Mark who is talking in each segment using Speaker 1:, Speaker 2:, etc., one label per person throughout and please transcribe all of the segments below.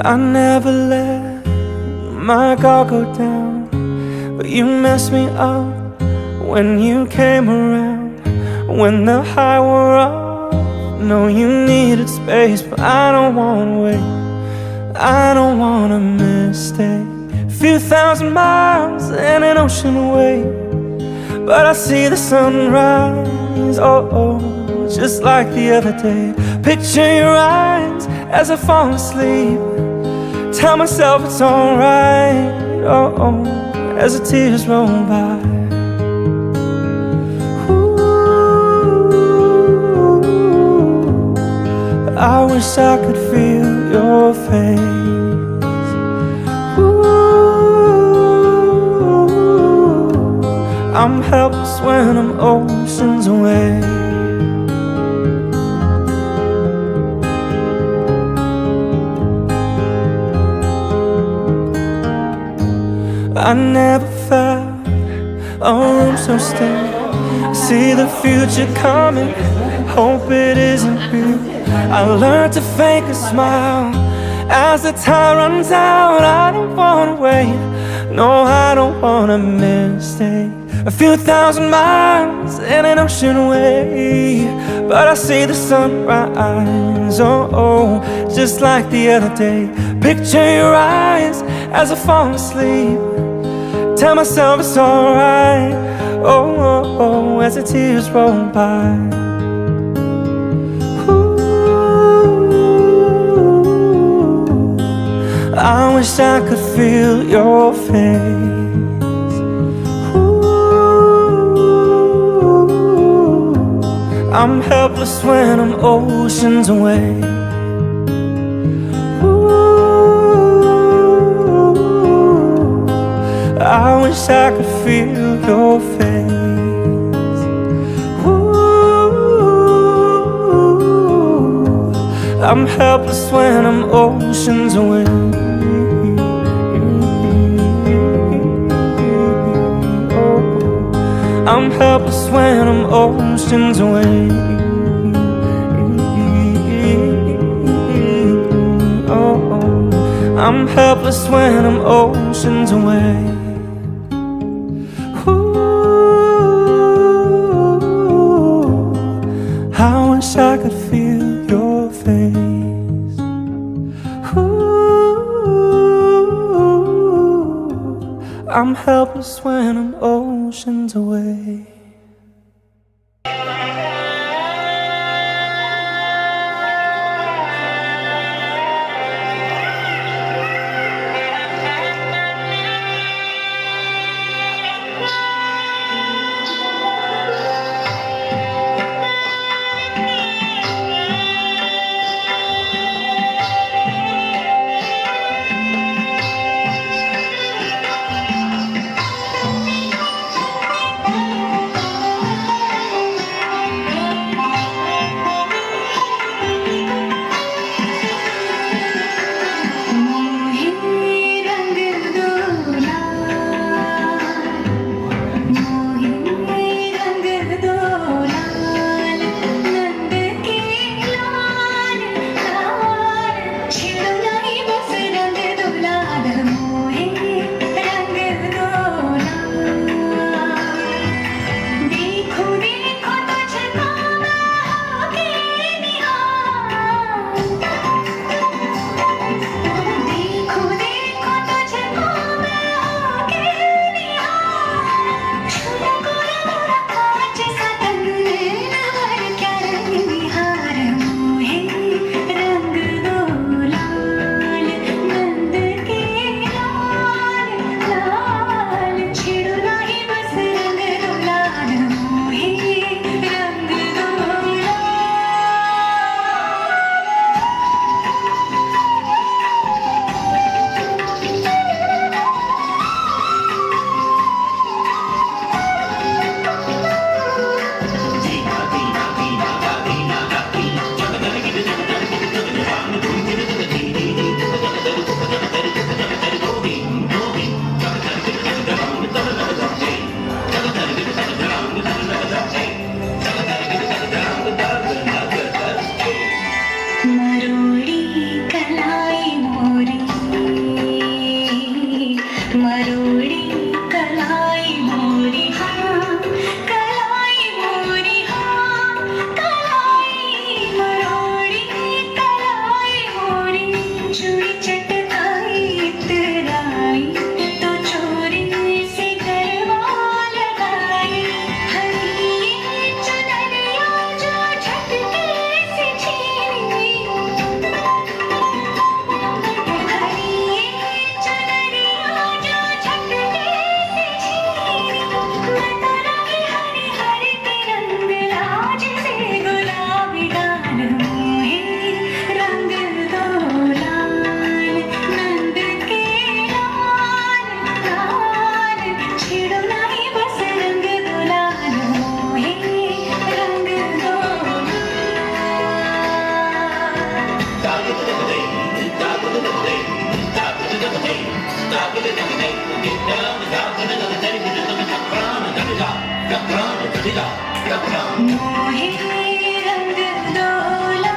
Speaker 1: I never let my guard go down, but you messed me up when you came around. When the high wore off, no, you needed space, but I don't wanna wait. I don't want a mistake. A few thousand miles and an ocean away, but I see the sunrise, oh, oh, just like the other day. Picture your eyes as I fall asleep. Tell myself it's alright, oh, oh, as the tears roll by. Ooh, I wish I could feel your face. Ooh, I'm helpless when I'm oceans away. I never felt a room so still. I see the future coming, hope it isn't real. I learned to fake a smile as the time runs out. I don't wanna wait, no, I don't want a mistake. A few thousand miles in an ocean away, but I see the sunrise, oh, oh, just like the other day. Picture your eyes as I fall asleep. Tell myself it's alright, oh, oh, oh, as the tears roll by. Ooh, I wish I could feel your face. Ooh, I'm helpless when I'm oceans away. I wish I could feel your face. Ooh, I'm helpless when I'm oceans away. Oh, I'm helpless when I'm oceans away. Oh, I'm helpless when I'm oceans away. I wish I could feel your face. Ooh, I'm helpless when I'm oceans away.
Speaker 2: मोहे रंग डोला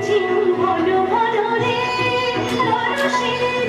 Speaker 2: ঝিম হলো মররে মানুষের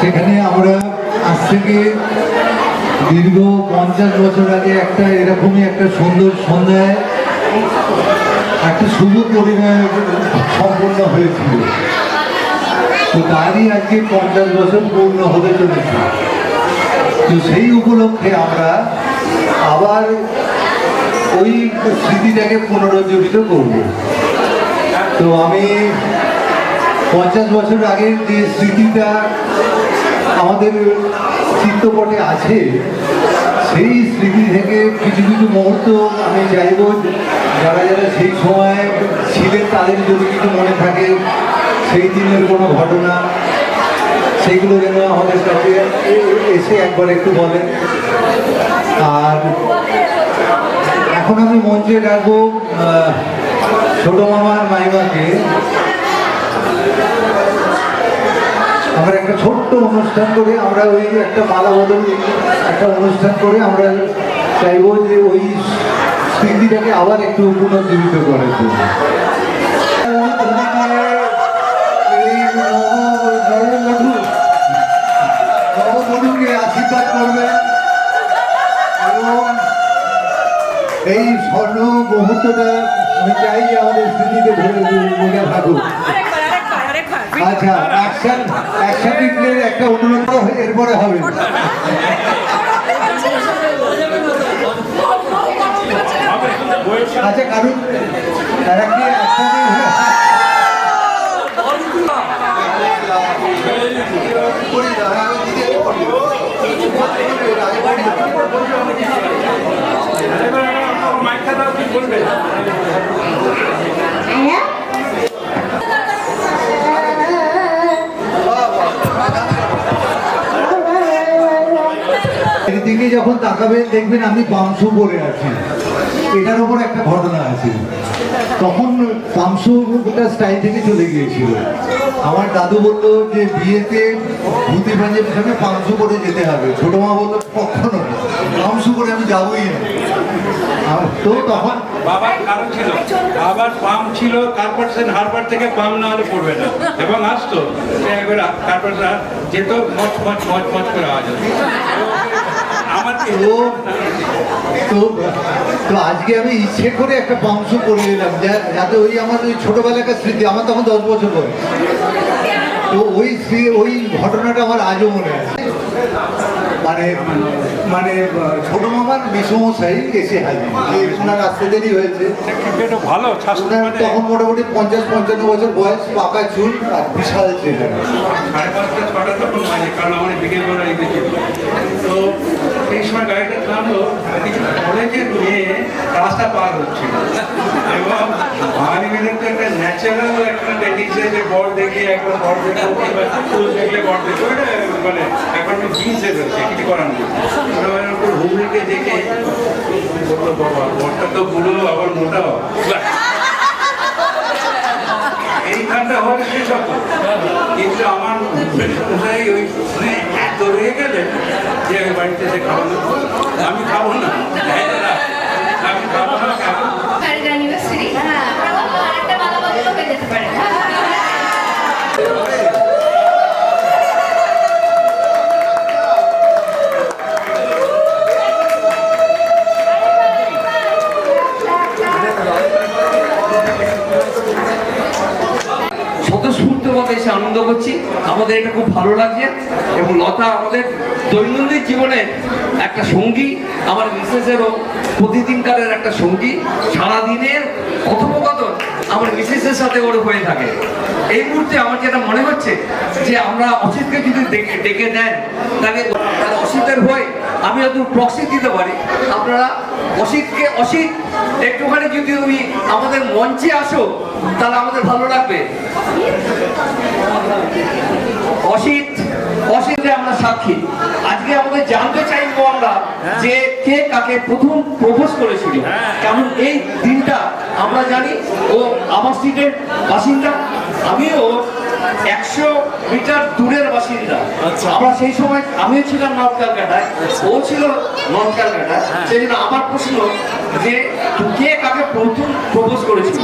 Speaker 3: যেখানে আমরা আজ থেকে দীর্ঘ 50 বছর আগে একটা এরকমই একটা সুন্দর সন্ধ্যায় একটা শুভ পরিণয় সম্পন্ন হয়েছিল। তো তারই আজকে 50 বছর পূর্ণ হতে চলেছে। তো সেই উপলক্ষে আমরা আবার ওই স্মৃতিটাকে পুনরুজ্জীবিত করব। তো আমি 50 বছর আগের যে স্মৃতিটা আমাদের চিত্রপটে আছে, সেই স্মৃতি থেকে কিছু কিছু মুহূর্ত আমি চাইব যারা যারা সেই সময় ছিলেন তাদের যদি কিছু মনে থাকে, সেই দিনের কোনো ঘটনা, সেইগুলো যেন আমাদের কাছে এসে একবার একটু বলেন। আর এখন আমি মঞ্চে ডাকবো ছোট মামার মাইমাকে। আমরা একটা ছোট্ট অনুষ্ঠান করে আমরা ওই একটা মালা বদল একটা অনুষ্ঠান করে আমরা চাইবো যে ওই স্মৃতিটাকে আবার একটু পুনর্জীবিত করার জন্য। নববধূকে আশীর্বাদ করবে এবং এই স্বর্ণ মুহূর্তটা আমি চাই যে আমাদের স্মৃতিতে ধরে থাকুক। আচ্ছা, অ্যাকশন রিপ্লের একটা অনুরোধ এরপরে হবে। আচ্ছা, কারণ তারা কি এদিকে যখন তাকাবেন দেখবেন আমি পামসু পরে আছি। এটার উপর একটা ঘটনা আছে। তখন পামসুটা স্টাইল থেকে চলে গিয়েছিল। আমার দাদু বললো যে বিয়েতে ধুতি পাঞ্জাবির সঙ্গে পামসু পরে যেতে হবে। ছোট মা বললো কখনো পামসু পরে আমি যাবোই না। তো তখন
Speaker 4: বাবার কারণ ছিল, বাবার পাম ছিল কর্পোরেশন হারবার থেকে পাম না হলে পড়বে না, এবং আসতো একবার কর্পোরেশন যেত মচ মচ মচ মচ করে আওয়াজ হতো। আমার
Speaker 3: তো আজকে আমি ইচ্ছে করে একটা পামসু করে এলাম যাতে ওই আমার ওই ছোটবেলাকার স্মৃতি, আমার তখন 10 বছর বয়স, তো ওই ঘটনাটা আমার আজও মনে আছে। মানে মানে ছোট মামার বিষমশাই এসে হাজির, ওনার আসতে দেরি হয়েছে।
Speaker 4: ভালো
Speaker 3: তখন মোটামুটি 50-55 বছর বয়স, পাকা চুল আর বিশাল ছেলে।
Speaker 4: 5:30-6টা তখন বাজে, কারণ আমার বিকেলবেলা এসেছিল। তো সেই সময় গাড়িটা থামলো, কিছু কলেজের মেয়ে রাস্তা পার হচ্ছিল, এবং বাঙালি মেয়েদের তো একটা ন্যাচারাল একটা টেন্ডেন্সি যে বর দেখে একবার বর দেখে ফুল দেখলে বর দেখে, মানে একবার জিন্সে রয়েছে, কিছু করার নেই। হুগলিকে দেখে বললো বাবা বরটা তো বুড়ো আবার মোটাও, এইখানটা হলে শেষ হতো। কিন্তু আমার মশাই ওই শুনে এত রয়ে গেলেন যে ওই বাড়িতে এসে খাওয়ানো, আমি খাবো না, আমি খাবো না।
Speaker 2: অ্যানিভার্সারি আরেকটা মালা বদল হয়ে যেতে পারে।
Speaker 5: স্বতঃস্ফূর্তভাবে এসে আনন্দ করছি, আমাদের এটা খুব ভালো লাগছে। এবং লতা আমাদের দৈনন্দিন জীবনের একটা সঙ্গী, আমার মিসেসেরও প্রতিদিনকারের একটা সঙ্গী। সারাদিনের কথোপকথন আমার মিসেসের সাথে ওর হয়ে থাকে। এই মুহূর্তে আমার যেটা মনে হচ্ছে যে আমরা অসিতকে যদি ডেকে দেন, তাহলে অসিতের হয়ে আমি হয়তো প্রক্সি দিতে পারি। আপনারা অসিত একটুখানি যদি তুমি আমাদের মঞ্চে আসো তাহলে আমাদের ভালো লাগবে। অসিতে আমরা সাক্ষী। আজকে আমাদের জানতে চাইবো আমরা যে কে কাকে প্রথম প্রপোজ করেছিল, কারণ এই দিনটা আমরা জানি ও আমার স্ট্রিটের বাসিন্দা, আমিও 100 মিটার দূরের বাসিন্দা। আমরা সেই সময় আমিও ছিলাম নর্থ ক্যালকাটায়, ও ছিল নর্থ ক্যালকাটায়। সেই জন্য আমার প্রশ্ন যে কে কাকে প্রথম প্রপোজ করেছিল,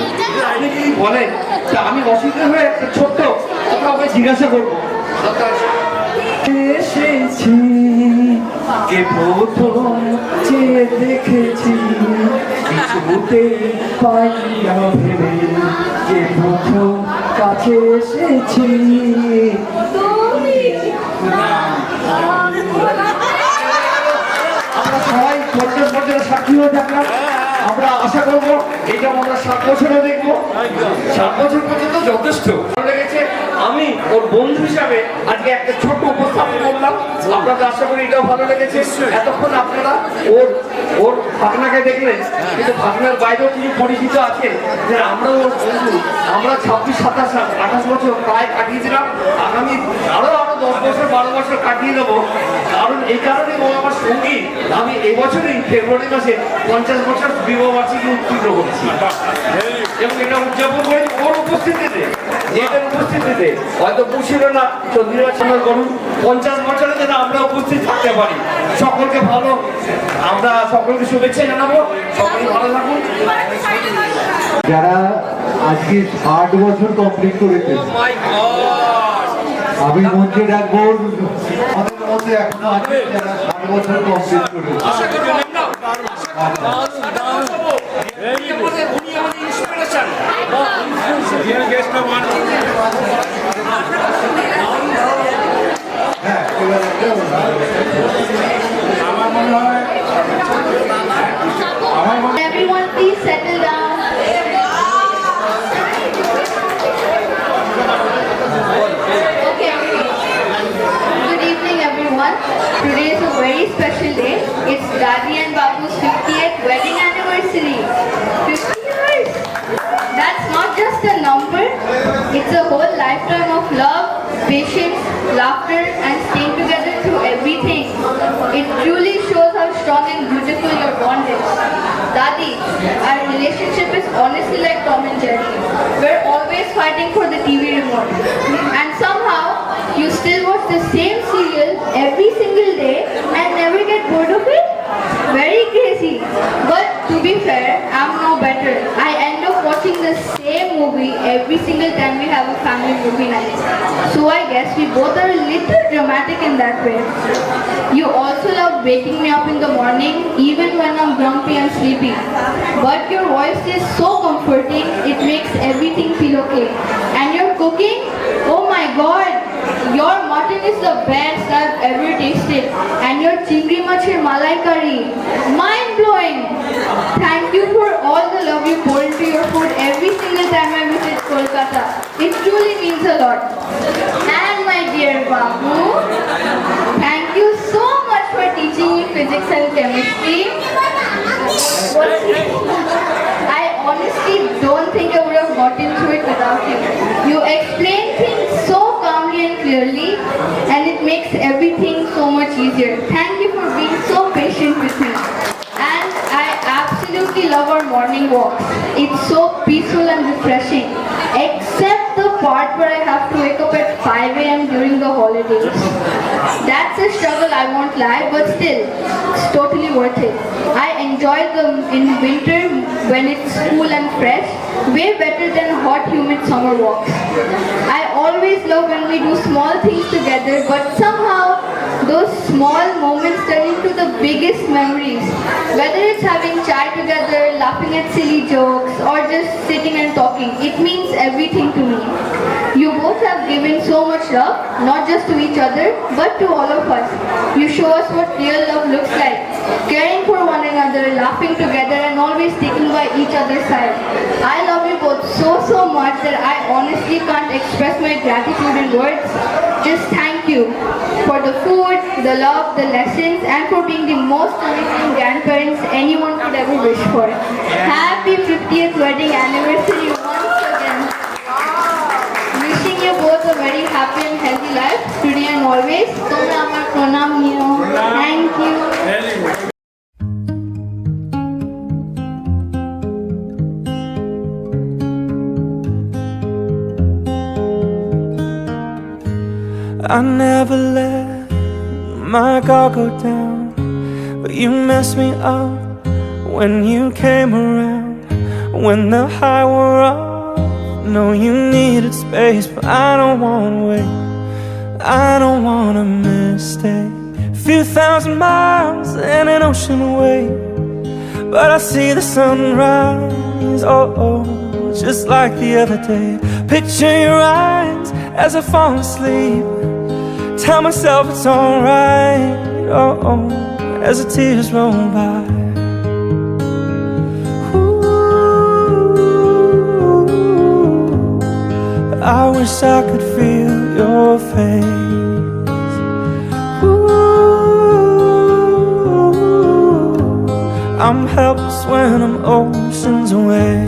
Speaker 5: আপনি যদি বলেন তা আমি অসুবিধা হয়ে একটা ছোট্ট কথা জিজ্ঞাসা করবো। এসেছি কে প্রথম চেয়ে দেখেছি কিছুতে পাই না ভেবে কে প্রথম কাছে এসেছি আমরা সবাই 50 বছরের সাক্ষী হয়ে থাকলাম আমরা আশা করবো এটা আমরা 7 বছরে দেখবো 7 বছর পর্যন্ত যথেষ্ট ভালো লেগেছে আমি ওর বন্ধু হিসাবে আজকে একটা ছোট উপস্থাপন করলাম আপনাদের আশা করি এটাও ভালো লেগেছে এতক্ষণ আপনারা ওর ওর ভাগনাকে দেখলেন কিন্তু ভাগনার বাইরেও কিছু পরিচিত আছে যে আমরাও ওর বন্ধু আমরা 26, 27, 28 বছর প্রায় কাটিয়ে দিলাম আগামী আরো 10 বছর 12 বছর কাটিয়ে দেবো কারণ এই কারণে ও আমার সঙ্গী আমি এবছরই ফেব্রুয়ারি মাসে 50 বছর বিবাহ বার্ষিকী উত্তীর্ণ করেছি এবং এটা উদযাপন করে ওর উপস্থিতিতে এদের উপস্থিতিতে হয়তো পুষিল না চন্দ্রবাচনের করুন 50 বছরে যেন আমরা উপস্থিত থাকতে পারি সকলকে ভালো আমরা সকলকে শুভেচ্ছা জানাবো সকলে ভালো থাকুন
Speaker 3: যারা আজকে 60 বছর কমপ্লিট করেছে আমি মঞ্চে ডাকবো আমাদের মধ্যে এখনো আছে যারা 60 বছর কমপ্লিট করেছে হ্যাঁ এবার
Speaker 4: আমার মনে হয়
Speaker 2: Everyone, please settle down. Okay. Good evening, everyone. Today is a very special day. It's Dadi and Babu's 50th wedding anniversary. 50 years. That's not just a number. It's a whole lifetime of love, patience, laughter, and staying together through everything. It truly shows how strong and beautiful your bond is. Dadi, our relationship is honestly like Tom and Jerry. We're always fighting for the TV remote. And somehow, you still watch the same serial every single day and never get bored of it? Very crazy. But to be fair, I'm no better. I end up watching the same movie every single time we have a family movie night. So I guess we both are a little dramatic in that way. You also love waking me up in the morning even when I'm grumpy and sleepy. But your voice is so comforting, it makes everything feel okay. And your cooking? Oh my god! Your mutton is the best I've ever tasted. And your chingri machir malai curry. Mind blowing! Thank you for all the love you pour into your food every single time I visit Kolkata. It truly means a lot. And my dear Babu, thank you so much for teaching me physics and chemistry. I honestly don't think I would have gotten through it without you. You explain things so calmly and clearly, and it makes everything so much easier. Thank you for being so patient with me. And I absolutely love our morning walks. It's so peaceful and refreshing. Except the part where I have to wake up at 5 a.m. during the holidays. That's a struggle, I won't lie, but still, it's totally worth it. I enjoy them in winter when it's cool and fresh, way better than hot, humid summer walks. I always love when we do small things together, but somehow those small moments turn into the biggest memories. Whether it's having chai together, laughing at silly jokes, or just sitting and talking, it means everything to me. You both have given so much love, not just to each other, but to all of us. You show us what real love looks like. Caring for one another, laughing together, and always sticking by each other's side. I love you both so much that I honestly can't express my gratitude in words. Just thank you for the food, the love, the lessons, and for being the most amazing grandparents anyone could ever wish for. Happy 50th wedding anniversary once again. Wishing you both a very happy and healthy life today and always. Tumra amar pranam niyo. Thank you.
Speaker 1: I never let my guard go down, but you messed me up when you came around. When the high wore off, no, you needed space, but I don't wanna wait. I don't want a mistake. Few thousand miles and an ocean away, but I see the sunrise, oh, oh, just like the other day. Picture your eyes as I fall asleep. Tell myself it's alright, oh, oh, as the tears roll by. Ooh, I wish I could feel your face. Ooh, I'm helpless when I'm oceans away.